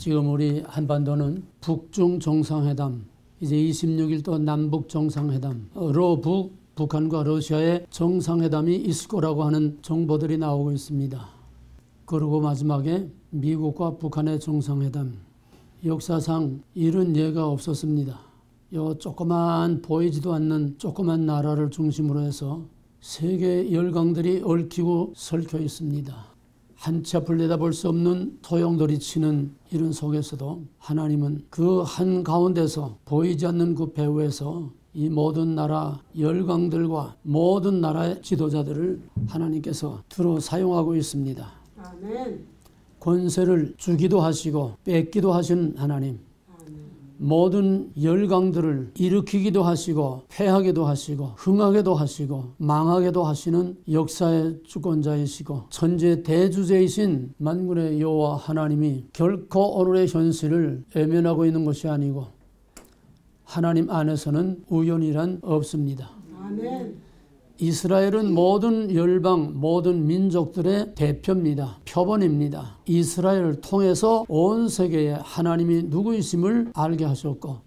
지금 우리 한반도는 북중 정상회담, 이제 26일 또 남북 정상회담, 북한과 러시아의 정상회담이 있을 거라고 하는 정보들이 나오고 있습니다. 그리고 마지막에 미국과 북한의 정상회담, 역사상 이런 예가 없었습니다. 요 조그만 보이지도 않는 조그만 나라를 중심으로 해서 세계 열강들이 얽히고 설켜 있습니다. 한 치 앞을 내다볼 수 없는 토용들이 치는 이런 속에서도 하나님은 그 한가운데서 보이지 않는 그 배후에서 이 모든 나라 열강들과 모든 나라의 지도자들을 하나님께서 두루 사용하고 있습니다. 아멘. 권세를 주기도 하시고 뺏기도 하신 하나님, 모든 열강들을 일으키기도 하시고 패하게도 하시고 흥하게도 하시고 망하게도 하시는 역사의 주권자이시고 천재 대주제이신 만군의 여호와 하나님이 결코 오늘의 현실을 외면하고 있는 것이 아니고 하나님 안에서는 우연이란 없습니다. 아멘. 이스라엘은 모든 열방, 모든 민족들의 대표입니다. 표본입니다. 이스라엘을 통해서 온 세계에 하나님이 누구이심을 알게 하셨고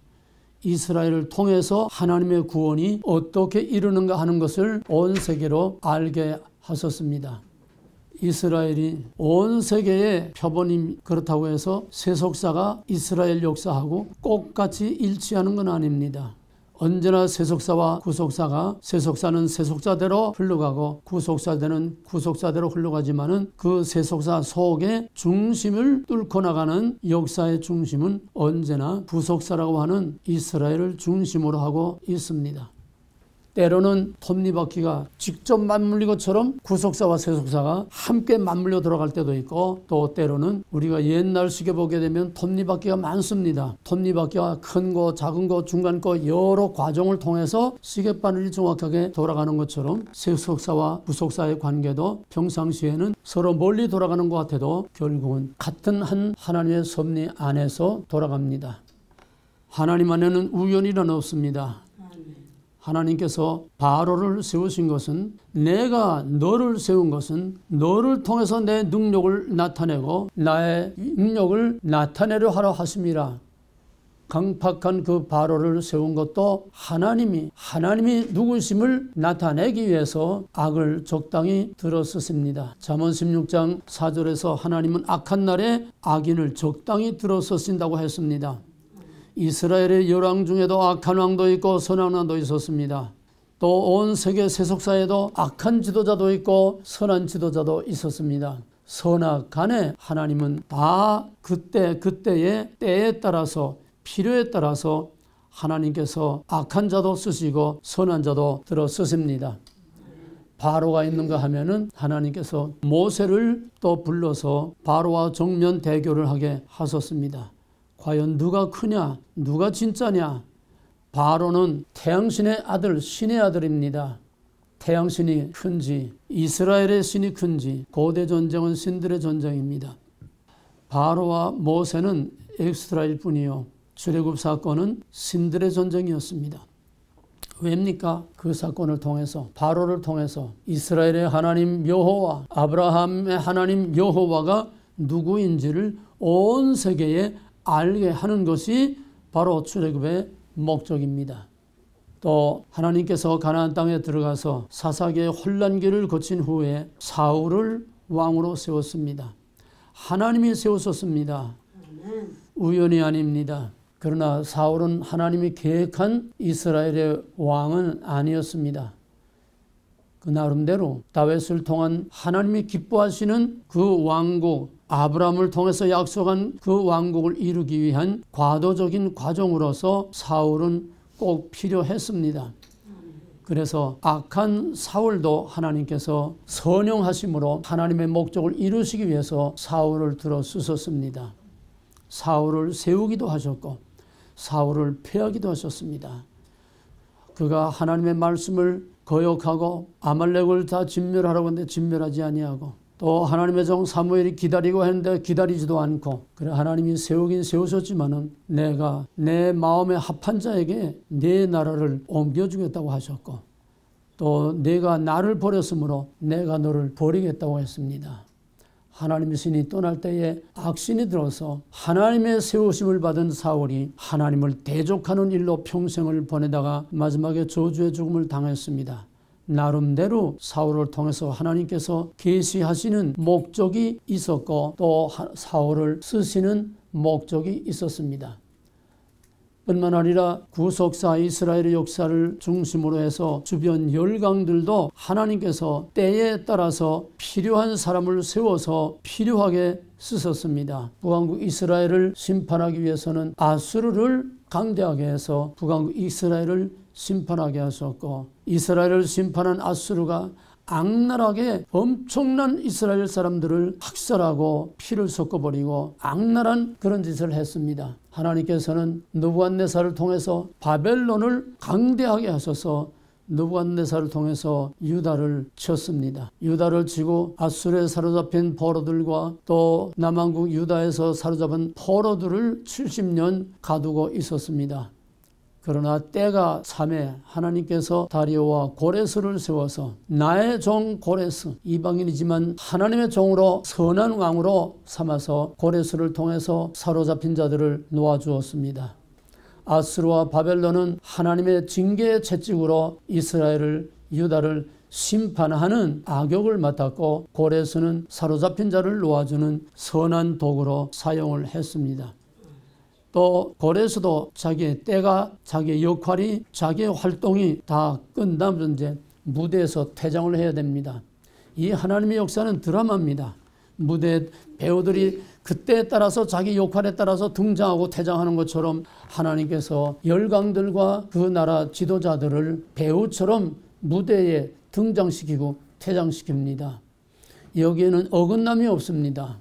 이스라엘을 통해서 하나님의 구원이 어떻게 이루는가 하는 것을 온 세계로 알게 하셨습니다. 이스라엘이 온 세계의 표본이 그렇다고 해서 세속사가 이스라엘 역사하고 똑같이 일치하는 건 아닙니다. 언제나 세속사와 구속사가 세속사는 세속사대로 흘러가고 구속사대는 구속사대로 흘러가지만은 그 세속사 속의 중심을 뚫고 나가는 역사의 중심은 언제나 구속사라고 하는 이스라엘을 중심으로 하고 있습니다. 때로는 톱니바퀴가 직접 맞물린 것처럼 구속사와 세속사가 함께 맞물려 들어갈 때도 있고 또 때로는 우리가 옛날식에 보게 되면 톱니바퀴가 많습니다. 톱니바퀴가 큰 거, 작은 거, 중간 거 여러 과정을 통해서 시계바늘이 정확하게 돌아가는 것처럼 세속사와 구속사의 관계도 평상시에는 서로 멀리 돌아가는 것 같아도 결국은 같은 한 하나님의 섭리 안에서 돌아갑니다. 하나님 안에는 우연이란 없습니다. 하나님께서 바로를 세우신 것은 내가 너를 세운 것은 너를 통해서 내 능력을 나타내고 나의 능력을 나타내려 하려 하심이라. 강팍한 그 바로를 세운 것도 하나님이 누구심을 나타내기 위해서 악을 적당히 들어쓰십니다. 잠언 16장 4절에서 하나님은 악한 날에 악인을 적당히 들어쓰신다고 했습니다. 이스라엘의 열왕 중에도 악한 왕도 있고 선한 왕도 있었습니다. 또 온 세계 세속사에도 악한 지도자도 있고 선한 지도자도 있었습니다. 선악간에 하나님은 다 그때의 때에 따라서 필요에 따라서 하나님께서 악한 자도 쓰시고 선한 자도 들어 쓰십니다. 바로가 있는가 하면은 하나님께서 모세를 또 불러서 바로와 정면 대결을 하게 하셨습니다. 과연 누가 크냐? 누가 진짜냐? 바로는 태양신의 아들, 신의 아들입니다. 태양신이 큰지 이스라엘의 신이 큰지 고대 전쟁은 신들의 전쟁입니다. 바로와 모세는 엑스트라일 뿐이요. 출애굽 사건은 신들의 전쟁이었습니다. 왜입니까? 그 사건을 통해서 바로를 통해서 이스라엘의 하나님 여호와, 아브라함의 하나님 여호와가 누구인지를 온 세계에 알게 하는 것이 바로 출애굽의 목적입니다. 또 하나님께서 가나안 땅에 들어가서 사사기의 혼란기를 거친 후에 사울을 왕으로 세웠습니다. 하나님이 세우셨습니다. 우연이 아닙니다. 그러나 사울은 하나님이 계획한 이스라엘의 왕은 아니었습니다. 그 나름대로 다윗을 통한 하나님이 기뻐하시는 그 왕국, 아브라함을 통해서 약속한 그 왕국을 이루기 위한 과도적인 과정으로서 사울은 꼭 필요했습니다. 그래서 악한 사울도 하나님께서 선용하심으로 하나님의 목적을 이루시기 위해서 사울을 들어 쓰셨습니다. 사울을 세우기도 하셨고 사울을 패하기도 하셨습니다. 그가 하나님의 말씀을 거역하고 아말렉을 다 진멸하라고 했는데 진멸하지 아니하고 또 하나님의 종 사무엘이 기다리고 했는데 기다리지도 않고 그래 하나님이 세우긴 세우셨지만은 내가 내 마음에 합한 자에게 내 나라를 옮겨주겠다고 하셨고 또 내가 나를 버렸으므로 내가 너를 버리겠다고 했습니다. 하나님의 신이 떠날 때에 악신이 들어서 하나님의 세우심을 받은 사울이 하나님을 대적하는 일로 평생을 보내다가 마지막에 저주의 죽음을 당했습니다. 나름대로 사울을 통해서 하나님께서 계시하시는 목적이 있었고 또 사울을 쓰시는 목적이 있었습니다. 뿐만 아니라 구속사 이스라엘의 역사를 중심으로 해서 주변 열강들도 하나님께서 때에 따라서 필요한 사람을 세워서 필요하게 쓰셨습니다. 북왕국 이스라엘을 심판하기 위해서는 아수르를 강대하게 해서 북왕국 이스라엘을 심판하게 하셨고, 이스라엘을 심판한 아수르가 악랄하게 엄청난 이스라엘 사람들을 학살하고 피를 섞어버리고 악랄한 그런 짓을 했습니다. 하나님께서는 느부갓네살을 통해서 바벨론을 강대하게 하셔서 느부갓네살을 통해서 유다를 쳤습니다. 유다를 치고 아수르에 사로잡힌 포로들과 또 남왕국 유다에서 사로잡은 포로들을 70년 가두고 있었습니다. 그러나 때가 참에 하나님께서 다리오와 고레스를 세워서 나의 종 고레스, 이방인이지만 하나님의 종으로 선한 왕으로 삼아서 고레스를 통해서 사로잡힌 자들을 놓아주었습니다. 아수르와 바벨론은 하나님의 징계의 채찍으로 이스라엘을, 유다를 심판하는 악역을 맡았고, 고레스는 사로잡힌 자를 놓아주는 선한 도구로 사용을 했습니다. 또 고레스도 자기의 때가, 자기의 역할이, 자기의 활동이 다 끝나면 이제 무대에서 퇴장을 해야 됩니다. 이 하나님의 역사는 드라마입니다. 무대 배우들이 그때에 따라서 자기 역할에 따라서 등장하고 퇴장하는 것처럼 하나님께서 열강들과 그 나라 지도자들을 배우처럼 무대에 등장시키고 퇴장시킵니다. 여기에는 어긋남이 없습니다.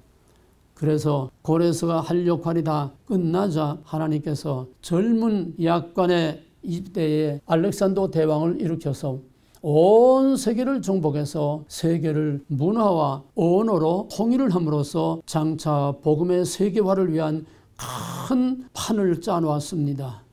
그래서 고레스가 할 역할이 다 끝나자 하나님께서 젊은 약관의 이때에 알렉산더 대왕을 일으켜서 온 세계를 정복해서 세계를 문화와 언어로 통일을 함으로써 장차 복음의 세계화를 위한 큰 판을 짜놓았습니다.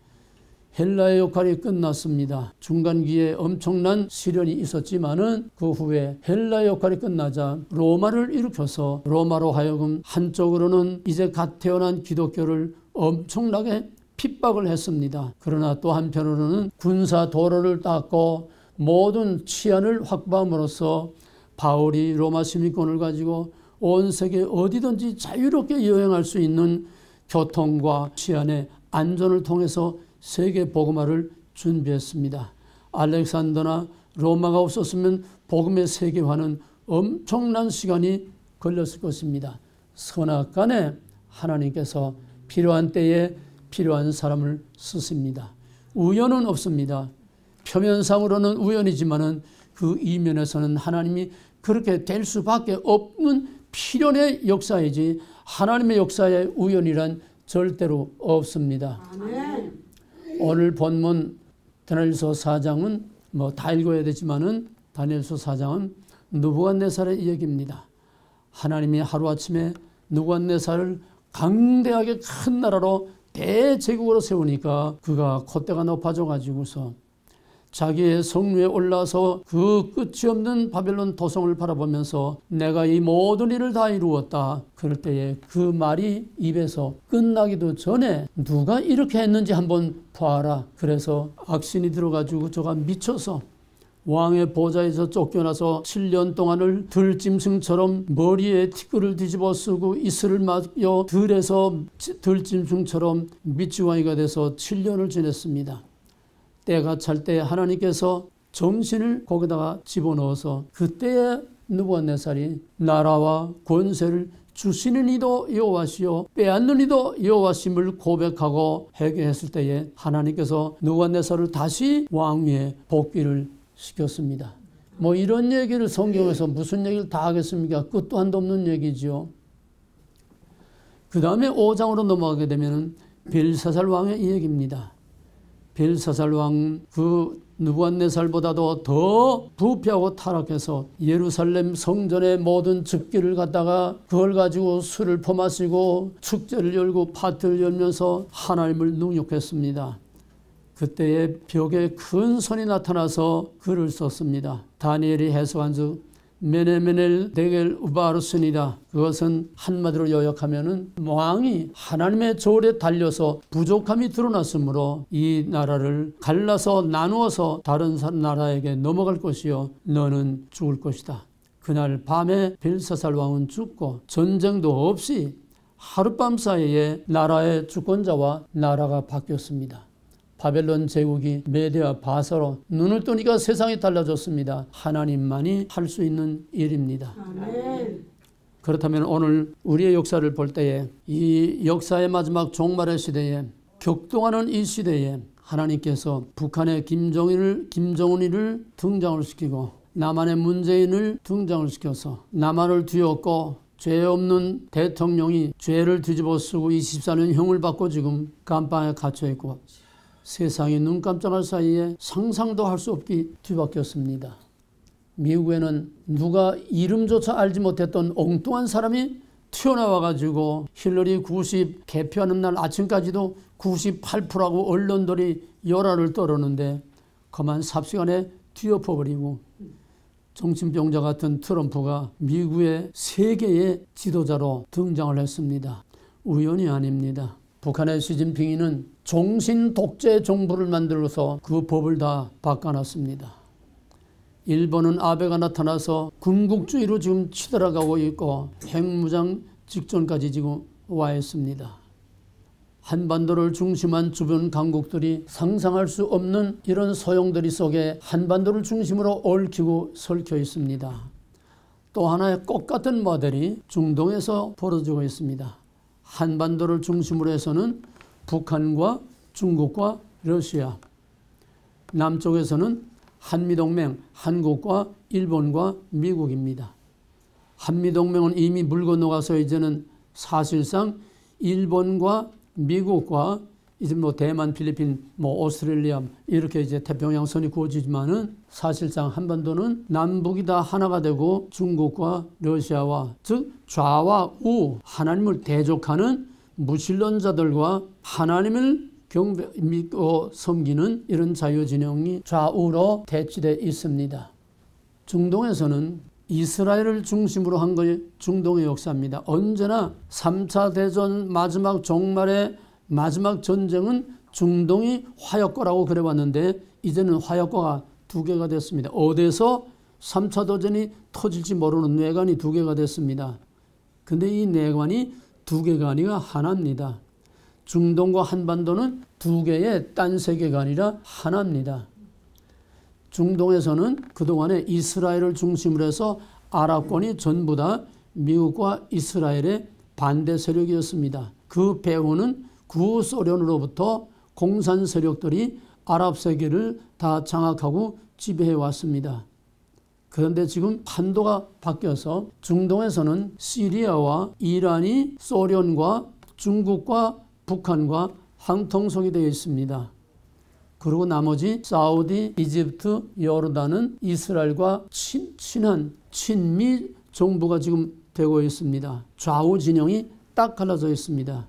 헬라의 역할이 끝났습니다. 중간기에 엄청난 시련이 있었지만은 그 후에 헬라의 역할이 끝나자 로마를 일으켜서 로마로 하여금 한쪽으로는 이제 갓 태어난 기독교를 엄청나게 핍박을 했습니다. 그러나 또 한편으로는 군사 도로를 닦고 모든 치안을 확보함으로써 바울이 로마 시민권을 가지고 온 세계 어디든지 자유롭게 여행할 수 있는 교통과 치안의 안전을 통해서 세계 복음화를 준비했습니다. 알렉산더나 로마가 없었으면 복음의 세계화는 엄청난 시간이 걸렸을 것입니다. 선악간에 하나님께서 필요한 때에 필요한 사람을 쓰십니다. 우연은 없습니다. 표면상으로는 우연이지만은 그 이면에서는 하나님이 그렇게 될 수밖에 없는 필연의 역사이지 하나님의 역사에 우연이란 절대로 없습니다. 아멘. 오늘 본문 다니엘서 4장은 다 읽어야 되지만은 다니엘서 4장은 느부갓네살의 이야기입니다. 하나님이 하루아침에 느부갓네살을 강대하게 큰 나라로 대제국으로 세우니까 그가 콧대가 높아져 가지고서 자기의 성루에 올라서 그 끝이 없는 바벨론 도성을 바라보면서 내가 이 모든 일을 다 이루었다. 그럴 때에 그 말이 입에서 끝나기도 전에 누가 이렇게 했는지 한번 봐라. 그래서 악신이 들어가지고 저가 미쳐서 왕의 보좌에서 쫓겨나서 7년 동안을 들짐승처럼 머리에 티끌을 뒤집어 쓰고 이슬을 맞여 들에서 들짐승처럼 미치광이가 돼서 7년을 지냈습니다. 때가 찰 때 하나님께서 정신을 거기다가 집어넣어서 그때에 느부갓네살이 나라와 권세를 주시는 이도 여호와시요 빼앗는 이도 여호와심을 고백하고 회개했을 때에 하나님께서 느부갓네살을 다시 왕위에 복귀를 시켰습니다. 이런 얘기를 성경에서 무슨 얘기를 다 하겠습니까? 끝도 한도 없는 얘기죠. 그 다음에 5장으로 넘어가게 되면 벨사살 왕의 이야기입니다. 벨사살 왕 그 느부갓네살보다도 더 부패하고 타락해서 예루살렘 성전의 모든 즉기를 갖다가 그걸 가지고 술을 퍼마시고 축제를 열고 파티를 열면서 하나님을 능욕했습니다. 그때에 벽에 큰 손이 나타나서 글을 썼습니다. 다니엘이 해석한 즉 메네메넬 데겔 우바르스니다. 그것은 한마디로 요약하면은 왕이 하나님의 절에 달려서 부족함이 드러났으므로 이 나라를 갈라서 나누어서 다른 나라에게 넘어갈 것이요 너는 죽을 것이다. 그날 밤에 벨사살 왕은 죽고 전쟁도 없이 하룻밤 사이에 나라의 주권자와 나라가 바뀌었습니다. 바벨론 제국이 메대와 바사로 눈을 뜨니까 세상이 달라졌습니다. 하나님만이 할 수 있는 일입니다. 아멘. 그렇다면 오늘 우리의 역사를 볼 때에 이 역사의 마지막 종말의 시대에 격동하는 이 시대에 하나님께서 북한의 김정은이를 등장을 시키고 남한의 문재인을 등장을 시켜서 남한을 뒤엎고 죄 없는 대통령이 죄를 뒤집어 쓰고 24년 형을 받고 지금 감방에 갇혀 있고 세상이 눈 깜짝할 사이에 상상도 할 수 없게 뒤바뀌었습니다. 미국에는 누가 이름조차 알지 못했던 엉뚱한 사람이 튀어나와가지고 힐러리 90 개표하는 날 아침까지도 98%라고 언론들이 열화를 떨었는데 그만 삽시간에 뒤엎어버리고 정신병자 같은 트럼프가 미국의 세계의 지도자로 등장을 했습니다. 우연이 아닙니다. 북한의 시진핑이는 종신 독재 정부를 만들어서 그 법을 다 바꿔놨습니다. 일본은 아베가 나타나서 군국주의로 지금 치달아가고 있고 핵무장 직전까지 지금 와 있습니다. 한반도를 중심한 주변 강국들이 상상할 수 없는 이런 소용돌이 속에 한반도를 중심으로 얽히고 설켜 있습니다. 또 하나의 꽃 같은 모델이 중동에서 벌어지고 있습니다. 한반도를 중심으로 해서는 북한과 중국과 러시아, 남쪽에서는 한미동맹, 한국과 일본과 미국입니다. 한미동맹은 이미 물 건너가서 이제는 사실상 일본과 미국과 이제 대만, 필리핀, 오스트레일리아 이렇게 이제 태평양 선이 그어지지만은 사실상 한반도는 남북이 다 하나가 되고 중국과 러시아와 즉 좌와 우 하나님을 대적하는 무신론자들과 하나님을 믿고 섬기는 이런 자유진영이 좌우로 대치되어 있습니다. 중동에서는 이스라엘을 중심으로 한 것이 중동의 역사입니다. 언제나 3차 대전 마지막 종말의 마지막 전쟁은 중동이 화약고라고 그래왔는데 이제는 화약고가 2개가 됐습니다. 어디서 3차 대전이 터질지 모르는 뇌관이 2개가 됐습니다. 근데 이 뇌관이 2개가 아니라 하나입니다. 중동과 한반도는 2개의 딴 세계가 아니라 하나입니다. 중동에서는 그동안에 이스라엘을 중심으로 해서 아랍권이 전부 다 미국과 이스라엘의 반대 세력이었습니다. 그 배후는 구소련으로부터 공산 세력들이 아랍 세계를 다 장악하고 지배해 왔습니다. 그런데 지금 판도가 바뀌어서 중동에서는 시리아와 이란이 소련과 중국과 북한과 한통속이 되어 있습니다. 그리고 나머지 사우디, 이집트, 요르단은 이스라엘과 친한 친미 정부가 지금 되고 있습니다. 좌우 진영이 딱 갈라져 있습니다.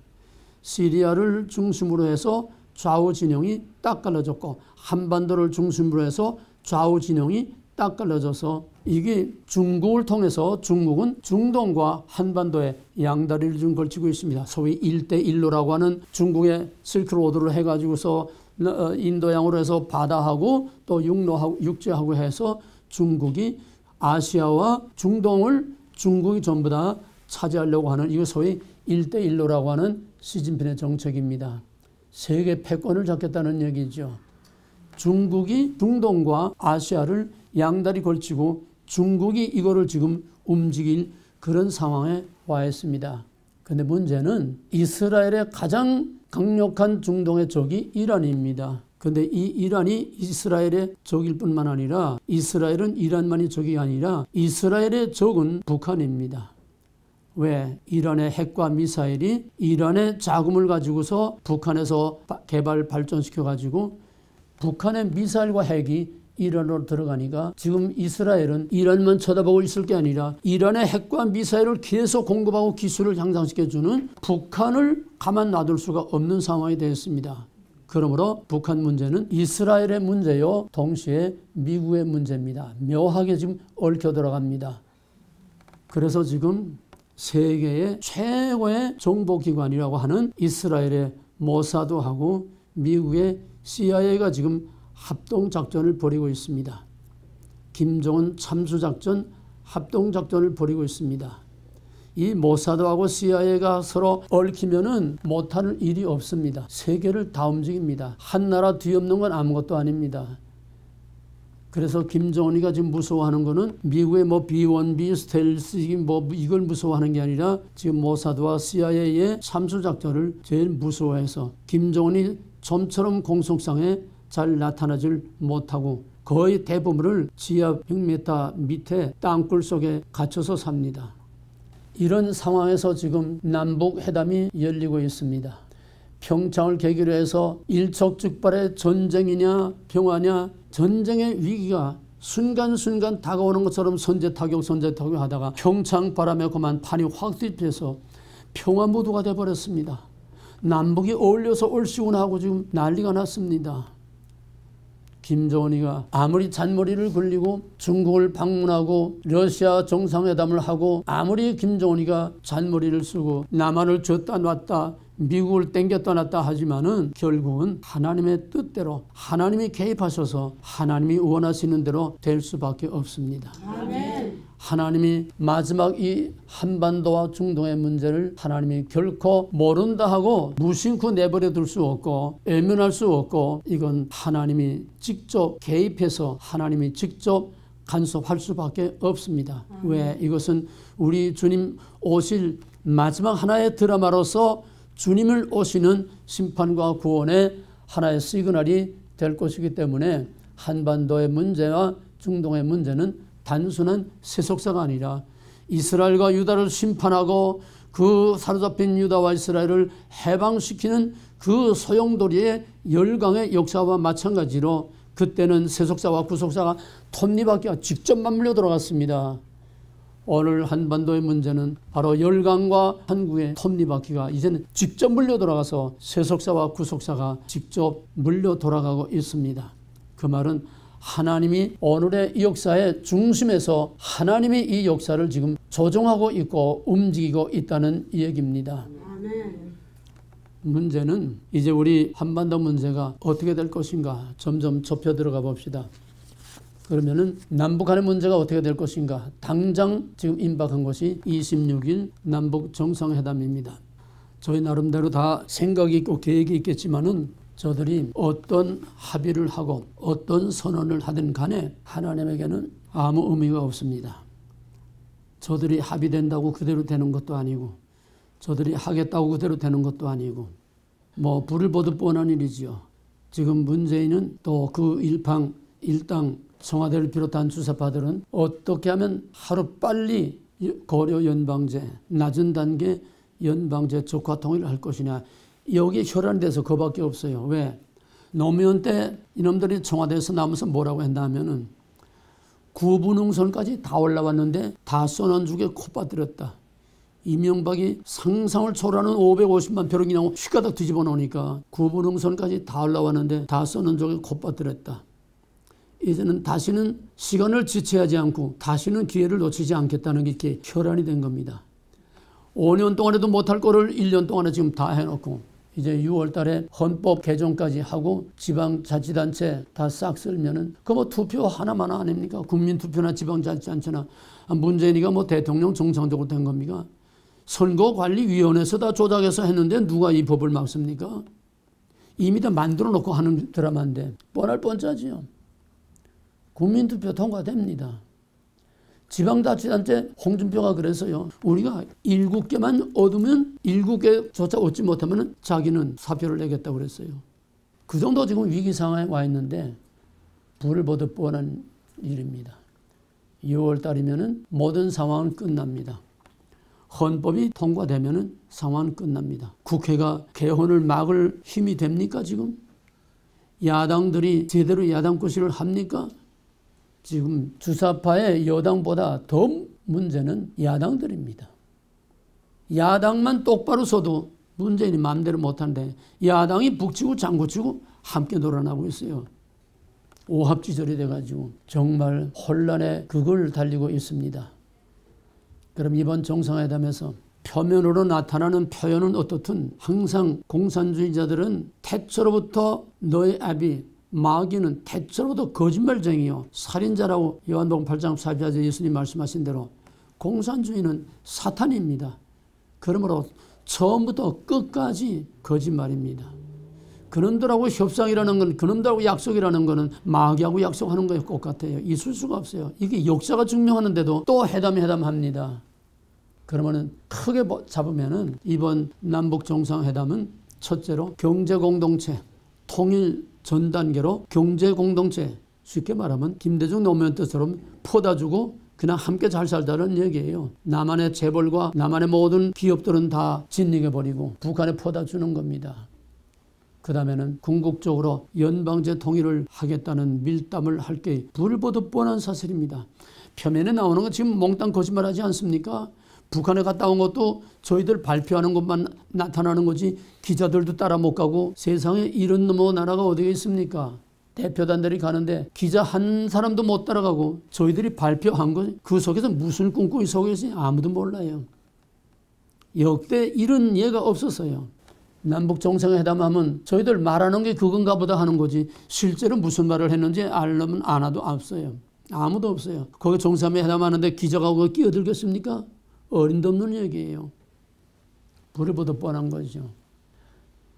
시리아를 중심으로 해서 좌우 진영이 딱 갈라졌고 한반도를 중심으로 해서 좌우 진영이 딱 갈라져서 이게 중국을 통해서 중국은 중동과 한반도에 양다리를 좀 걸치고 있습니다. 소위 1대1로라고 하는 중국의 실크로드를 해가지고서 인도양으로 해서 바다하고 또 육로하고 육지하고 해서 중국이 아시아와 중동을 중국이 전부 다 차지하려고 하는 이거 소위 1대1로라고 하는 시진핑의 정책입니다. 세계 패권을 잡겠다는 얘기죠. 중국이 중동과 아시아를 양다리 걸치고 중국이 이거를 지금 움직일 그런 상황에 와 있습니다. 그런데 문제는 이스라엘의 가장 강력한 중동의 적이 이란입니다. 그런데 이 이란이 이스라엘의 적일 뿐만 아니라 이스라엘은 이란만이 적이 아니라 이스라엘의 적은 북한입니다. 왜? 이란의 핵과 미사일이 이란의 자금을 가지고서 북한에서 개발 발전시켜가지고 북한의 미사일과 핵이 이란으로 들어가니까 지금 이스라엘은 이란만 쳐다보고 있을 게 아니라 이란의 핵과 미사일을 계속 공급하고 기술을 향상시켜주는 북한을 가만 놔둘 수가 없는 상황이 되었습니다. 그러므로 북한 문제는 이스라엘의 문제요 동시에 미국의 문제입니다. 묘하게 지금 얽혀 들어갑니다. 그래서 지금 세계의 최고의 정보기관이라고 하는 이스라엘의 모사드하고 미국의 CIA가 지금 합동작전을 벌이고 있습니다. 김정은 참수작전 합동작전을 벌이고 있습니다. 이 모사드하고 CIA가 서로 얽히면은 못하는 일이 없습니다. 세계를 다 움직입니다. 한 나라 뒤엎는 건 아무것도 아닙니다. 그래서 김정은이가 지금 무서워하는 거는 미국의 뭐 B-1B 스텔스 뭐 이걸 무서워하는 게 아니라 지금 모사드와 CIA의 참수작전을 제일 무서워해서 김정은이 좀처럼 공석상에 잘 나타나질 못하고 거의 대부분을 지하 100m 밑에 땅굴 속에 갇혀서 삽니다. 이런 상황에서 지금 남북회담이 열리고 있습니다. 평창을 계기로 해서 일촉즉발의 전쟁이냐 평화냐 전쟁의 위기가 순간순간 다가오는 것처럼 선제타격 하다가 평창 바람에 그만 판이 확 뒤집혀서 평화무드가 돼버렸습니다. 남북이 어울려서 얼씨구나 하고 지금 난리가 났습니다. 김정은이가 아무리 잔머리를 굴리고 중국을 방문하고 러시아 정상회담을 하고 아무리 김정은이가 잔머리를 쓰고 남한을 줬다 놨다 미국을 땡겼다 놨다 하지만은 결국은 하나님의 뜻대로 하나님이 개입하셔서 하나님이 원하시는 대로 될 수밖에 없습니다. 아멘. 하나님이 마지막 이 한반도와 중동의 문제를 하나님이 결코 모른다 하고 무심코 내버려 둘 수 없고 외면할 수 없고 이건 하나님이 직접 개입해서 하나님이 직접 간섭할 수밖에 없습니다. 왜? 이것은 우리 주님 오실 마지막 하나의 드라마로서 주님을 오시는 심판과 구원의 하나의 시그널이 될 것이기 때문에 한반도의 문제와 중동의 문제는 단순한 세속사가 아니라 이스라엘과 유다를 심판하고 그 사로잡힌 유다와 이스라엘을 해방시키는 그 소용돌이의 열강의 역사와 마찬가지로 그때는 세속사와 구속사가 톱니바퀴가 직접 맞물려 들어갔습니다. 오늘 한반도의 문제는 바로 열강과 한국의 톱니바퀴가 이제는 직접 물려 들어가서 세속사와 구속사가 직접 물려 돌아가고 있습니다. 그 말은 하나님이 오늘의 이 역사의 중심에서 하나님이 이 역사를 지금 조종하고 있고 움직이고 있다는 얘기입니다. 아멘. 문제는 이제 우리 한반도 문제가 어떻게 될 것인가 점점 좁혀 들어가 봅시다. 그러면은 남북 간의 문제가 어떻게 될 것인가. 당장 지금 임박한 것이 26일 남북 정상회담입니다. 저희 나름대로 다 생각이 있고 계획이 있겠지만은 저들이 어떤 합의를 하고 어떤 선언을 하든 간에 하나님에게는 아무 의미가 없습니다. 저들이 합의된다고 그대로 되는 것도 아니고 저들이 하겠다고 그대로 되는 것도 아니고 뭐 불을 보듯 뻔한 일이지요. 지금 문재인은 또 그 일당 청와대를 비롯한 주사파들은 어떻게 하면 하루빨리 고려 연방제, 낮은 단계 연방제 적화 통일을 할 것이냐. 여기에 혈안이 돼서 그밖에 없어요. 왜? 노무현 때 이놈들이 청와대에서 나오면서 뭐라고 했냐면은 구분응선까지 다 올라왔는데 다 쏘는죽에 콧바들었다. 이명박이 상상을 초월하는 550만 표를 그냥 휘가닥 뒤집어 놓으니까 구분응선까지 다 올라왔는데 다 쏘는죽에 콧바들었다. 이제는 다시는 시간을 지체하지 않고 다시는 기회를 놓치지 않겠다는 게 이렇게 혈안이 된 겁니다. 5년 동안에도 못할 거를 1년 동안에 지금 다 해놓고 이제 6월 달에 헌법 개정까지 하고 지방자치단체 다 싹 쓸면은 그 뭐 투표 하나만 아닙니까? 국민투표나 지방자치단체나 문재인이가 뭐 대통령 정상적으로 된 겁니까? 선거관리위원회에서 다 조작해서 했는데 누가 이 법을 막습니까? 이미 다 만들어 놓고 하는 드라마인데 뻔할 뻔짜지요. 국민투표 통과됩니다. 지방자치단체 홍준표가 그래서요. 우리가 7개만 얻으면 7개조차 얻지 못하면 자기는 사표를 내겠다고 그랬어요. 그 정도 지금 위기 상황에 와 있는데 불을 보듯 뻔한 일입니다. 6월 달이면 모든 상황은 끝납니다. 헌법이 통과되면 상황은 끝납니다. 국회가 개헌을 막을 힘이 됩니까 지금? 야당들이 제대로 야당구실을 합니까? 지금 주사파의 여당보다 더 문제는 야당들입니다. 야당만 똑바로 서도 문재인이 마음대로 못하는데 야당이 북치고 장구치고 함께 놀아나고 있어요. 오합지졸이 돼가지고 정말 혼란에 그걸 달리고 있습니다. 그럼 이번 정상회담에서 표면으로 나타나는 표현은 어떻든 항상 공산주의자들은 태초로부터 너의 아비 마귀는 태초로부터 거짓말쟁이요 살인자라고 요한복음 8장 42절 예수님 말씀하신 대로 공산주의는 사탄입니다. 그러므로 처음부터 끝까지 거짓말입니다. 그놈들하고 협상이라는 건, 그놈들하고 약속이라는 거는 마귀하고 약속하는 거에 똑같아요. 있을 수가 없어요. 이게 역사가 증명하는데도 또 회담합니다. 그러면은 크게 잡으면은 이번 남북 정상회담은 첫째로 경제 공동체, 통일 전 단계로 경제 공동체, 쉽게 말하면 김대중 노무현 때처럼 퍼다 주고 그냥 함께 잘 살자는 얘기예요. 남한의 재벌과 남한의 모든 기업들은 다 진리해버리고 북한에 퍼다 주는 겁니다. 그 다음에는 궁극적으로 연방제 통일을 하겠다는 밀담을 할 게 불보듯 뻔한 사실입니다. 표면에 나오는 건 지금 몽땅 거짓말하지 않습니까? 북한에 갔다 온 것도 저희들 발표하는 것만 나타나는 거지 기자들도 따라 못 가고 세상에 이런 놈의 나라가 어디에 있습니까? 대표단들이 가는데 기자 한 사람도 못 따라가고 저희들이 발표한 거 그 속에서 무슨 꿈꾸이 속에서 아무도 몰라요. 역대 이런 예가 없었어요. 남북 정상회담하면 저희들 말하는 게 그건가 보다 하는 거지 실제로 무슨 말을 했는지 알려면 안 와도 없어요. 아무도 없어요. 거기 정상회담하는데 기자가 거기 끼어들겠습니까? 어림도 없는 얘기예요. 불을 보듯 뻔한 거죠.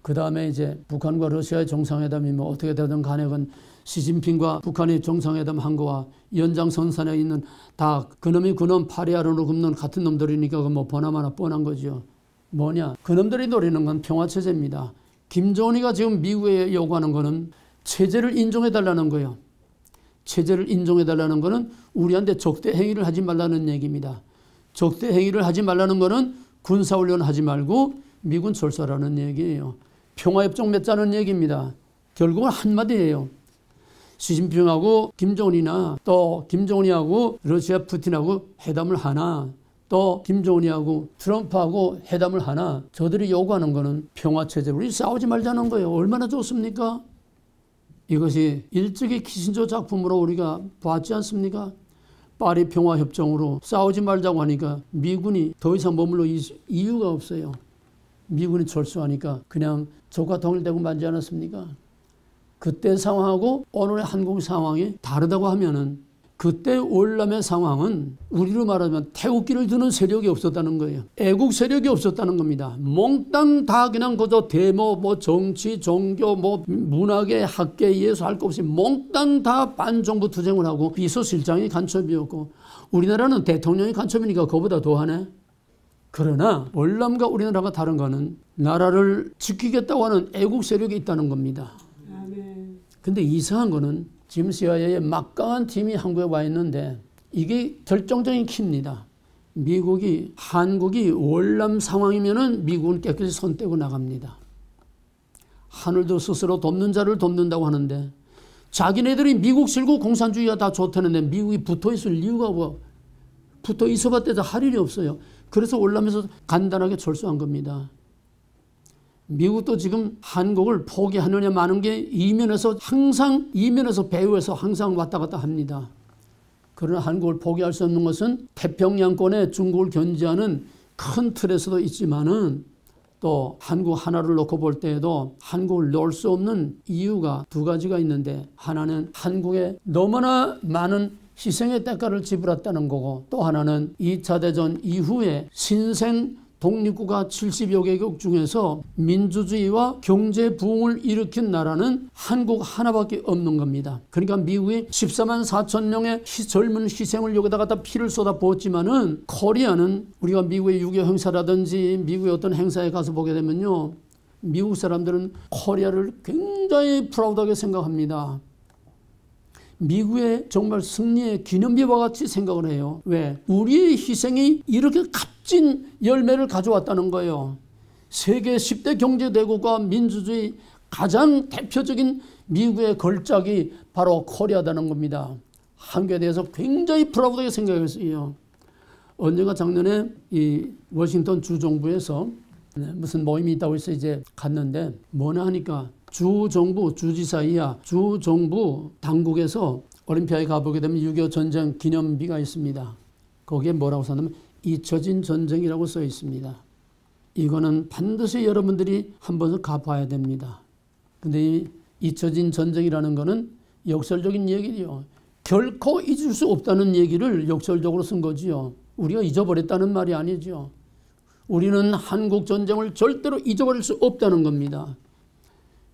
그 다음에 이제 북한과 러시아의 정상회담이 뭐 어떻게 되든 간에 건 시진핑과 북한이 정상회담 한 거와 연장선상에 있는 다 그놈이 그놈 파리아로로 굽는 같은 놈들이니까 그 뭐 보나마나 뻔한 거죠. 뭐냐? 그놈들이 노리는 건 평화체제입니다. 김정은이가 지금 미국에 요구하는 거는 체제를 인정해달라는 거예요. 체제를 인정해달라는 거는 우리한테 적대 행위를 하지 말라는 얘기입니다. 적대 행위를 하지 말라는 거는 군사훈련 하지 말고 미군 철수하라는 얘기예요. 평화협정 맺자는 얘기입니다. 결국은 한마디예요. 시진핑하고 김정은이나 또 김정은이하고 러시아 푸틴하고 회담을 하나 또 김정은이하고 트럼프하고 회담을 하나 저들이 요구하는 거는 평화체제 우리 싸우지 말자는 거예요. 얼마나 좋습니까? 이것이 일찍이 키신저 작품으로 우리가 봤지 않습니까? 파리 평화협정으로 싸우지 말자고 하니까 미군이 더 이상 머물러 이유가 없어요. 미군이 철수하니까 그냥 적과 통일되고 말지 않았습니까? 그때 상황하고 오늘의 한국 상황이 다르다고 하면은 그때 월남의 상황은 우리로 말하면 태극기를 드는 세력이 없었다는 거예요. 애국 세력이 없었다는 겁니다. 몽땅 다 그냥 그저 데모, 뭐 정치, 종교, 뭐 문학의 학계, 예수 할 것 없이 몽땅 다 반정부 투쟁을 하고 비서실장이 간첩이었고 우리나라는 대통령이 간첩이니까 그거보다 더하네. 그러나 월남과 우리나라가 다른 거는 나라를 지키겠다고 하는 애국 세력이 있다는 겁니다. 근데 이상한 거는 지금 CIA의 막강한 팀이 한국에 와 있는데 이게 결정적인 키입니다. 한국이 월남 상황이면은 미국은 깨끗이 손 떼고 나갑니다. 하늘도 스스로 돕는 자를 돕는다고 하는데 자기네들이 미국 실고 공산주의가 다 좋다는데 미국이 붙어 있을 이유가 뭐 붙어 있어봤자 할 일이 없어요. 그래서 월남에서 간단하게 철수한 겁니다. 미국도 지금 한국을 포기하느냐 마는 게 이면에서 배후에서 항상 왔다 갔다 합니다. 그러나 한국을 포기할 수 없는 것은 태평양권에 중국을 견제하는 큰 틀에서도 있지만은 또 한국 하나를 놓고 볼 때에도 한국을 놓을 수 없는 이유가 두 가지가 있는데 하나는 한국에 너무나 많은 희생의 대가를 지불했다는 거고 또 하나는 2차 대전 이후에 신생 독립국가 70여 개국 중에서 민주주의와 경제 부흥을 일으킨 나라는 한국 하나밖에 없는 겁니다. 그러니까 미국이 14만 4천 명의 젊은 희생을 여기다가 다 피를 쏟아 부었지만은 코리아는 우리가 미국의 6.25 행사라든지 미국의 어떤 행사에 가서 보게 되면요. 미국 사람들은 코리아를 굉장히 프라우드하게 생각합니다. 미국의 정말 승리의 기념비와 같이 생각을 해요. 왜? 우리의 희생이 이렇게 값진 열매를 가져왔다는 거예요. 세계 10대 경제대국과 민주주의 가장 대표적인 미국의 걸작이 바로 코리아다는 겁니다. 한국에 대해서 굉장히 프라우드하게 생각했어요. 언젠가 작년에 이 워싱턴 주정부에서 무슨 모임이 있다고 해서 이제 갔는데 뭐냐 하니까 주정부, 주지사 이하 주정부 당국에서 올림피아에 가보게 되면 6.25 전쟁 기념비가 있습니다. 거기에 뭐라고 써냐면 잊혀진 전쟁이라고 써 있습니다. 이거는 반드시 여러분들이 한 번은 가봐야 됩니다. 근데 이 잊혀진 전쟁이라는 거는 역설적인 얘기요. 결코 잊을 수 없다는 얘기를 역설적으로 쓴 거지요. 우리가 잊어버렸다는 말이 아니죠. 우리는 한국 전쟁을 절대로 잊어버릴 수 없다는 겁니다.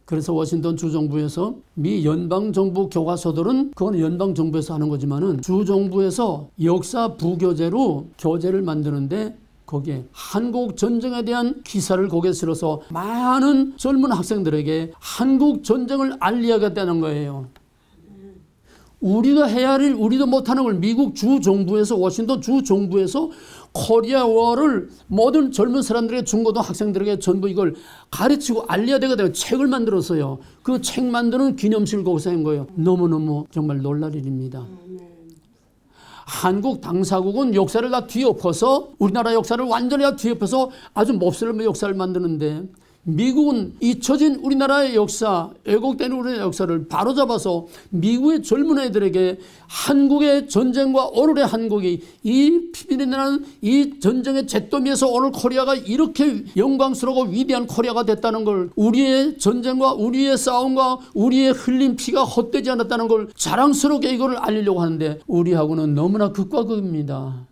그래서 워싱턴 주정부에서 미 연방정부 교과서들은 그건 연방정부에서 하는 거지만은 주정부에서 역사 부교재로 교재를 만드는데 거기에 한국 전쟁에 대한 기사를 거기에 실어서 많은 젊은 학생들에게 한국 전쟁을 알리야겠다는 거예요. 우리가 해야 할 일, 우리도 못하는 걸 미국 주정부에서, 워싱턴 주정부에서 코리아 워를 모든 젊은 사람들에게, 중고등 학생들에게 전부 이걸 가르치고 알려야 되거든요. 책을 만들었어요. 그 책 만드는 기념실 거기서 한 거예요. 너무너무 정말 놀랄 일입니다. 한국 당사국은 역사를 다 뒤엎어서, 우리나라 역사를 완전히 다 뒤엎어서 아주 몹쓸 역사를 만드는데, 미국은 잊혀진 우리나라의 역사, 왜곡된 우리나라의 역사를 바로잡아서 미국의 젊은 애들에게 한국의 전쟁과 오늘의 한국이 이 피비린내나는 이 전쟁의 잿더미에서 오늘 코리아가 이렇게 영광스럽고 위대한 코리아가 됐다는 걸, 우리의 전쟁과 우리의 싸움과 우리의 흘린 피가 헛되지 않았다는 걸 자랑스럽게 이거를 알리려고 하는데 우리하고는 너무나 극과 극입니다.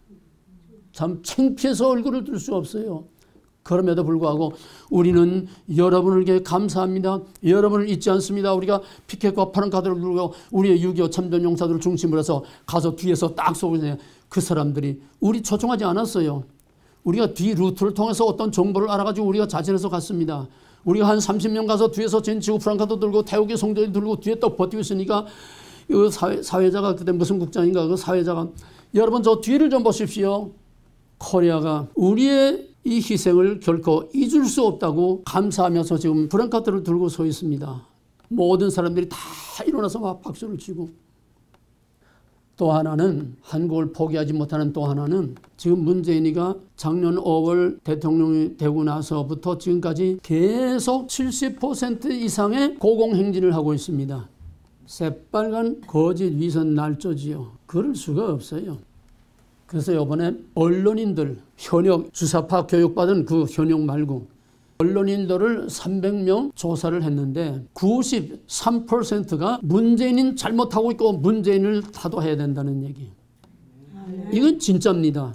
참 창피해서 얼굴을 들 수 없어요. 그럼에도 불구하고 우리는 여러분에게 감사합니다. 여러분을 잊지 않습니다. 우리가 피켓과 파란 카드를 들고 우리의 6.25 참전 용사들을 중심으로 해서 가서 뒤에서 딱 쏘고 그 사람들이 우리 초청하지 않았어요. 우리가 뒤 루트를 통해서 어떤 정보를 알아가지고 우리가 자진해서 갔습니다. 우리가 한 30명 가서 뒤에서 젠치고 프랑카도 들고 태우기 송대리 들고 뒤에 또 버티고 있으니까 그 사회자가 그때 무슨 국장인가 그 사회자가 여러분 저 뒤를 좀 보십시오. 코리아가 우리의 이 희생을 결코 잊을 수 없다고 감사하면서 지금 프랑카드를 들고 서 있습니다. 모든 사람들이 다 일어나서 막 박수를 치고. 또 하나는 한국을 포기하지 못하는 또 하나는 지금 문재인이가 작년 5월 대통령이 되고 나서부터 지금까지 계속 70% 이상의 고공행진을 하고 있습니다. 새빨간 거짓 위선 날조지요. 그럴 수가 없어요. 그래서 이번에 언론인들, 현역 주사파 교육받은 그 현역 말고 언론인들을 300명 조사를 했는데 93%가 문재인은 잘못하고 있고 문재인을 타도해야 된다는 얘기예요. 이건 진짜입니다.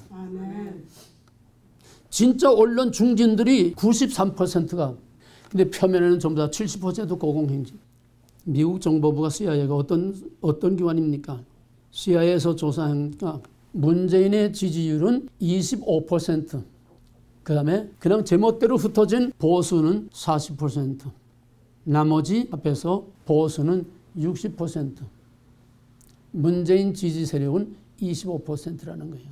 진짜 언론 중진들이 93%가 근데 표면에는 전부 다 70% 고공행진. 미국 정보부가 CIA가 어떤 기관입니까? CIA에서 조사하니까 문재인의 지지율은 25%. 그 다음에 그냥 제멋대로 흩어진 보수는 40%. 나머지 앞에서 보수는 60%. 문재인 지지 세력은 25%라는 거예요.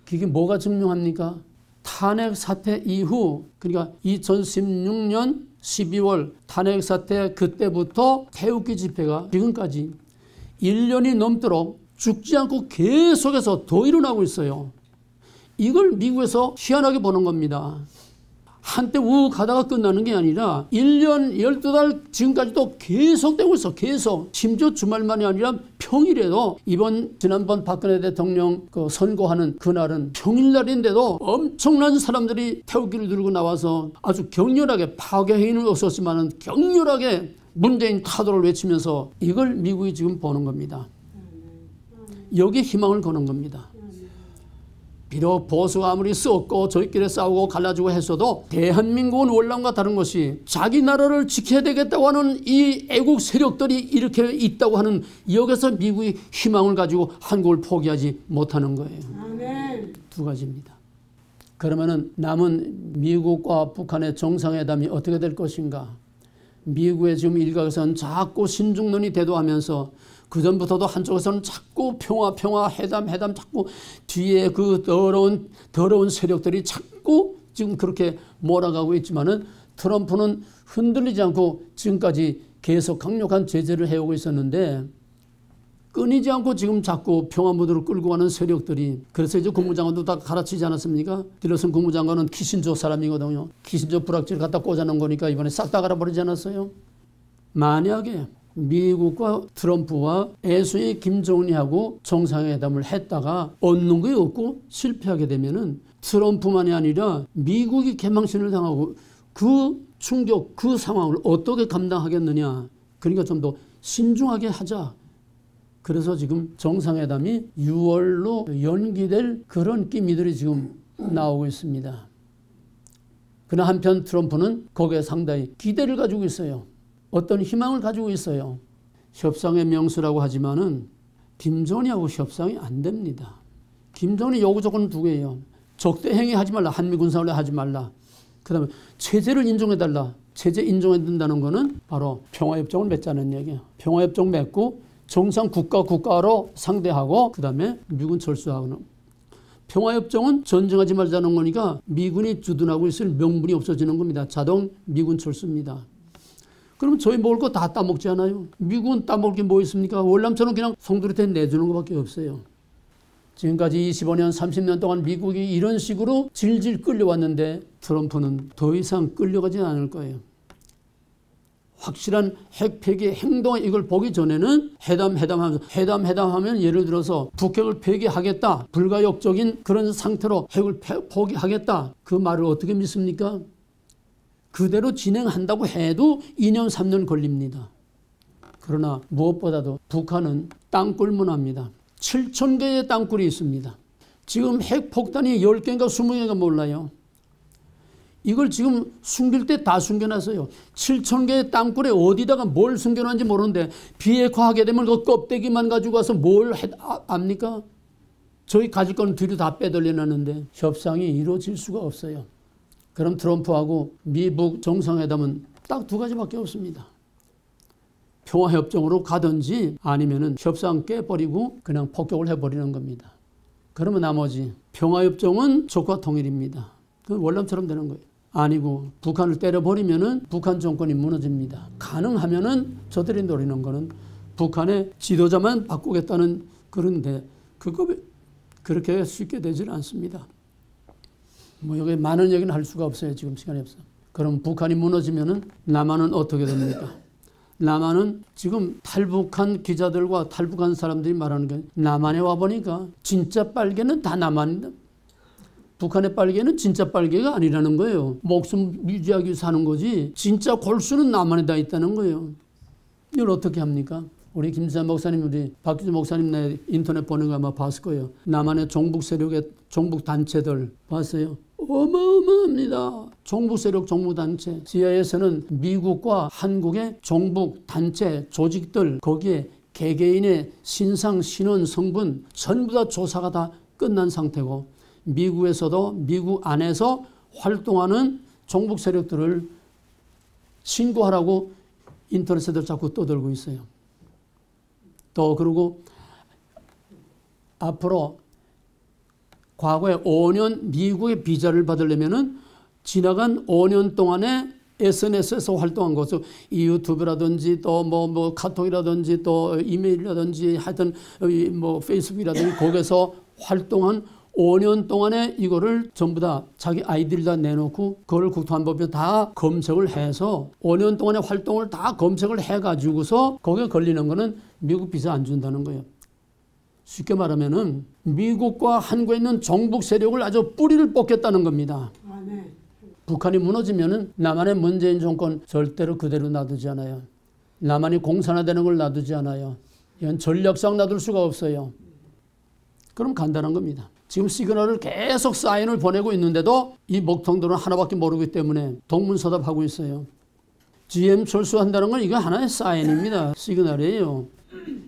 그게 뭐가 증명합니까? 탄핵 사태 이후, 그러니까 2016년 12월 탄핵 사태 그때부터 태극기 집회가 지금까지 1년이 넘도록 죽지 않고 계속해서 더 일어나고 있어요. 이걸 미국에서 희한하게 보는 겁니다. 한때 우 가다가 끝나는 게 아니라 1년 12달 지금까지도 계속되고 있어. 계속. 심지어 주말만이 아니라 평일에도 지난번 박근혜 대통령 그 선고하는 그날은 평일날인데도 엄청난 사람들이 태극기를 들고 나와서 아주 격렬하게 파괴행위는 없었지만 격렬하게 문재인 타도를 외치면서 이걸 미국이 지금 보는 겁니다. 여기에 희망을 거는 겁니다. 비록 보수가 아무리 썩고 저희끼리 싸우고 갈라지고 했어도 대한민국은 원랑과 다른 것이 자기 나라를 지켜야 되겠다고 하는 이 애국 세력들이 이렇게 있다고 하는 여기서 미국이 희망을 가지고 한국을 포기하지 못하는 거예요. 아멘. 두 가지입니다. 그러면은 남은 미국과 북한의 정상회담이 어떻게 될 것인가? 미국의 지금 일각에서는 자꾸 신중론이 대도하면서 그전부터도 한쪽에서는 자꾸 평화 해담 자꾸 뒤에 그 더러운 세력들이 자꾸 지금 그렇게 몰아가고 있지만은 트럼프는 흔들리지 않고 지금까지 계속 강력한 제재를 해오고 있었는데 끊이지 않고 지금 자꾸 평화 무드로 끌고 가는 세력들이, 그래서 이제 국무장관도 다 갈아치지 않았습니까? 딜러슨 국무장관은 키신저 사람이거든요. 키신저 불확지를 갖다 꽂아놓은 거니까 이번에 싹 다 갈아버리지 않았어요? 만약에 미국과 트럼프와 애수의 김정은이하고 정상회담을 했다가 얻는 게 없고 실패하게 되면은 트럼프만이 아니라 미국이 개망신을 당하고 그 충격, 그 상황을 어떻게 감당하겠느냐. 그러니까 좀 더 신중하게 하자. 그래서 지금 정상회담이 6월로 연기될 그런 끼미들이 지금 나오고 있습니다. 그러나 한편 트럼프는 거기에 상당히 기대를 가지고 있어요. 어떤 희망을 가지고 있어요. 협상의 명수라고 하지만은 김정은이하고 협상이 안 됩니다. 김정은이 요구 조건은 두 개예요. 적대 행위 하지 말라. 한미 군사훈련 하지 말라. 그 다음에 체제를 인정해달라. 체제 인정해준다는 거는 바로 평화협정을 맺자는 얘기예요. 평화협정 맺고 정상 국가로 상대하고 그 다음에 미군 철수하고는. 평화협정은 전쟁하지 말자는 거니까 미군이 주둔하고 있을 명분이 없어지는 겁니다. 자동 미군 철수입니다. 그러면 저희 먹을 거 다 따먹지 않아요? 미국은 따먹을 게 뭐 있습니까? 월남처럼 그냥 송두리째 내주는 것밖에 없어요. 지금까지 25년, 30년 동안 미국이 이런 식으로 질질 끌려왔는데 트럼프는 더 이상 끌려가지 않을 거예요. 확실한 핵 폐기 행동 이걸 보기 전에는 회담하면 예를 들어서 북핵을 폐기하겠다. 불가역적인 그런 상태로 핵을 포기하겠다. 그 말을 어떻게 믿습니까? 그대로 진행한다고 해도 2년, 3년 걸립니다. 그러나 무엇보다도 북한은 땅굴 문화입니다. 7,000개의 땅굴이 있습니다. 지금 핵폭탄이 10개인가 20개인가 몰라요. 이걸 지금 숨길 때 다 숨겨놨어요. 7,000개의 땅굴에 어디다가 뭘 숨겨놨는지 모르는데 비핵화하게 되면 그 껍데기만 가지고 와서 뭘 압니까? 저희 가질 건 뒤로 다 빼돌려놨는데 협상이 이루어질 수가 없어요. 그럼 트럼프하고 미북 정상회담은 딱 두 가지밖에 없습니다. 평화협정으로 가든지 아니면은 협상 깨버리고 그냥 폭격을 해버리는 겁니다. 그러면 나머지 평화협정은 적과 통일입니다. 그 월남처럼 되는 거예요. 아니고 북한을 때려버리면은 북한 정권이 무너집니다. 가능하면은 저들이 노리는 거는 북한의 지도자만 바꾸겠다는 그런데 그거 그렇게 쉽게 되지는 않습니다. 뭐 여기 많은 얘기는 할 수가 없어요. 지금 시간이 없어. 그럼 북한이 무너지면은 남한은 어떻게 됩니까? 남한은 지금 탈북한 기자들과 탈북한 사람들이 말하는 게 남한에 와보니까 진짜 빨개는 다 남한이다. 북한의 빨개는 진짜 빨개가 아니라는 거예요. 목숨 유지하기 위해서 사는 거지 진짜 골수는 남한에다 있다는 거예요. 이걸 어떻게 합니까? 우리 김수찬 목사님, 우리 박규주 목사님 내 인터넷 보는 거 아마 봤을 거예요. 남한의 종북 세력의 종북 단체들 봤어요? 어마어마합니다. 종북 세력, 종북 단체. CIA에서는 미국과 한국의 종북 단체 조직들 거기에 개개인의 신상, 신원, 성분 전부 다 조사가 다 끝난 상태고 미국에서도 미국 안에서 활동하는 종북 세력들을 신고하라고 인터넷에들 자꾸 떠들고 있어요. 또 그리고 앞으로 과거에 5년 미국의 비자를 받으려면은 지나간 5년 동안에 SNS에서 활동한 것을 유튜브라든지 또 뭐 카톡이라든지 또 이메일이라든지 하여튼 뭐 페이스북이라든지 거기서 활동한 5년 동안에 이거를 전부 다 자기 아이디를 다 내놓고 그걸 국토안보부에 다 검색을 해서 5년 동안의 활동을 다 검색을 해가지고서 거기에 걸리는 거는 미국 비자 안 준다는 거예요. 쉽게 말하면은 미국과 한국에 있는 종북 세력을 아주 뿌리를 뽑겠다는 겁니다. 네. 북한이 무너지면은 남한의 문재인 정권 절대로 그대로 놔두지 않아요. 남한이 공산화되는 걸 놔두지 않아요. 이건 전략상 놔둘 수가 없어요. 그럼 간단한 겁니다. 지금 시그널을 계속 사인을 보내고 있는데도 이 먹통들은 하나밖에 모르기 때문에 동문서답하고 있어요. GM 철수한다는 건 이거 하나의 사인입니다. 시그널이에요.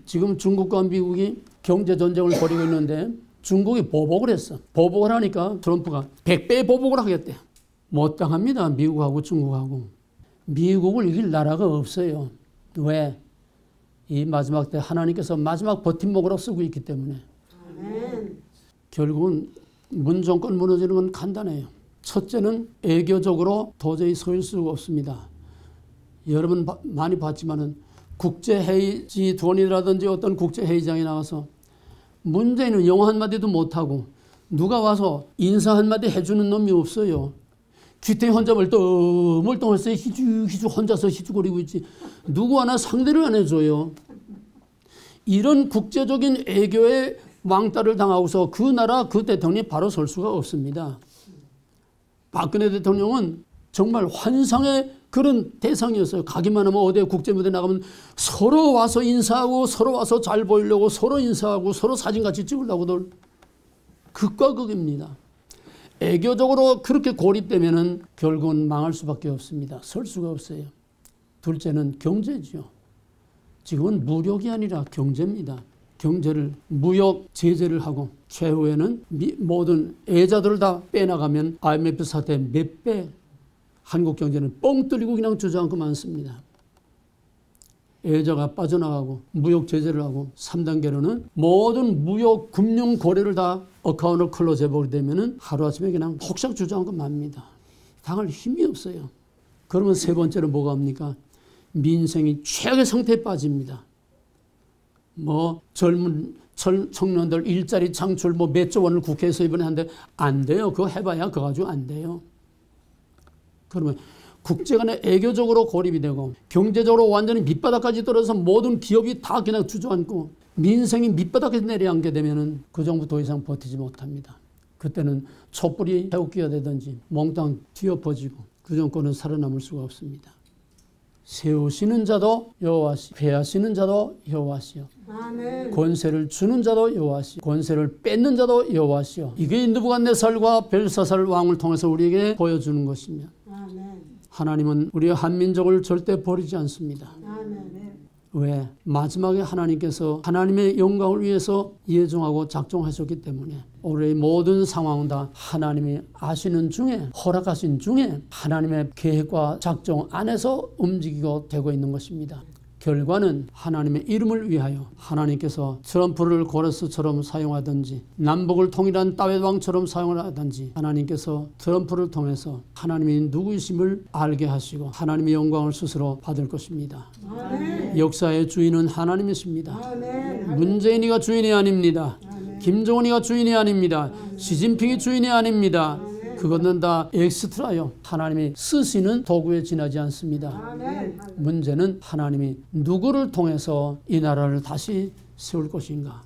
지금 중국과 미국이 경제전쟁을 벌이고 있는데 중국이 보복을 했어. 보복을 하니까 트럼프가 100배의 보복을 하겠대. 못 당합니다. 미국하고 중국하고. 미국을 이길 나라가 없어요. 왜? 이 마지막 때 하나님께서 마지막 버팀목으로 쓰고 있기 때문에. 결국은 문 정권 무너지는 건 간단해요. 첫째는 애교적으로 도저히 설 수가 없습니다. 여러분 많이 봤지만은 국제회의 G20이라든지 어떤 국제회의장에 나가서 문재인은 영어 한마디도 못하고 누가 와서 인사 한마디 해주는 놈이 없어요. 귀태 혼자 멀뚱멀뚱해서 희죽희죽 혼자서 희죽거리고 있지. 누구 하나 상대를 안 해줘요. 이런 국제적인 애교에 왕따를 당하고서 그 나라 그 대통령이 바로 설 수가 없습니다. 박근혜 대통령은 정말 환상의 그런 대상이었어요. 가기만 하면 어디 국제무대 나가면 서로 와서 인사하고 서로 와서 잘 보이려고 서로 인사하고 서로 사진 같이 찍으려고들 극과 극입니다. 애교적으로 그렇게 고립되면은 결국은 망할 수밖에 없습니다. 설 수가 없어요. 둘째는 경제지요. 지금은 무력이 아니라 경제입니다. 경제를 무역 제재를 하고 최후에는 모든 애자들을 다 빼나가면 IMF 사태 몇 배 한국 경제는 뻥 뚫리고 그냥 주저앉고 많습니다. 애자가 빠져나가고 무역 제재를 하고 3단계로는 모든 무역 금융 거래를 다 어카운트를 클로즈 해버리게 되면 하루아침에 그냥 폭삭 주저앉고 맙니다. 당할 힘이 없어요. 그러면 세 번째로 뭐가 합니까? 민생이 최악의 상태에 빠집니다. 뭐 젊은 청년들 일자리 창출 뭐 몇 조 원을 국회에서 이번에 한데 안 돼요. 그거 해봐야 그거 가지고 안 돼요. 그러면 국제 간에 애교적으로 고립이 되고 경제적으로 완전히 밑바닥까지 떨어져서 모든 기업이 다 그냥 주저앉고 민생이 밑바닥에 내려앉게 되면은 그 정부 더 이상 버티지 못합니다. 그때는 촛불이 태우기가 되든지 몽땅 뒤엎어지고 그 정권은 살아남을 수가 없습니다. 세우시는 자도 여호와시요 패하시는 자도 여호와시요 아멘. 권세를 주는 자도 여호와시요 권세를 뺏는 자도 여호와시요. 이게 느부갓네살과 벨사살 왕을 통해서 우리에게 보여주는 것입니다. 아멘. 하나님은 우리의 한민족을 절대 버리지 않습니다. 아멘. 왜? 마지막에 하나님께서 하나님의 영광을 위해서 예정하고 작정하셨기 때문에 올해의 모든 상황은 다 하나님이 아시는 중에 허락하신 중에 하나님의 계획과 작정 안에서 움직이고 되고 있는 것입니다. 결과는 하나님의 이름을 위하여 하나님께서 트럼프를 고레스처럼 사용하든지 남북을 통일한 다윗 왕처럼 사용을 하든지 하나님께서 트럼프를 통해서 하나님이 누구이심을 알게 하시고 하나님의 영광을 스스로 받을 것입니다. 아멘. 역사의 주인은 하나님이십니다. 아멘. 문재인이가 주인이 아닙니다. 아멘. 김정은이가 주인이 아닙니다. 아멘. 시진핑이 주인이 아닙니다. 그것은 다 엑스트라요. 하나님이 쓰시는 도구에 지나지 않습니다. 아멘. 문제는 하나님이 누구를 통해서 이 나라를 다시 세울 것인가.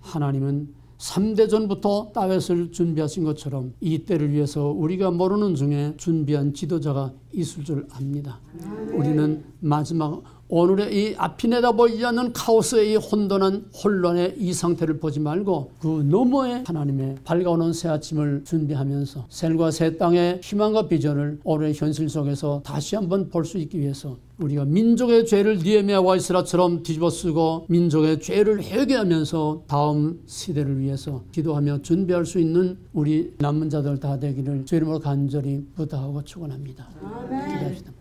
하나님은 3대 전부터 다윗을 준비하신 것처럼 이 때를 위해서 우리가 모르는 중에 준비한 지도자가 있을 줄 압니다. 아멘. 우리는 마지막 오늘의 이 앞이 내다보이지 않는 카오스의 이 혼돈한 혼란의 이 상태를 보지 말고 그 너머에 하나님의 밝아오는 새 아침을 준비하면서 셀과 새 땅의 희망과 비전을 올해의 현실 속에서 다시 한번 볼 수 있기 위해서 우리가 민족의 죄를 니에미아와 이스라처럼 뒤집어쓰고 민족의 죄를 회개하면서 다음 시대를 위해서 기도하며 준비할 수 있는 우리 남은 자들 다 되기를 주의 이름으로 간절히 부탁하고 축원합니다. 기도합시다.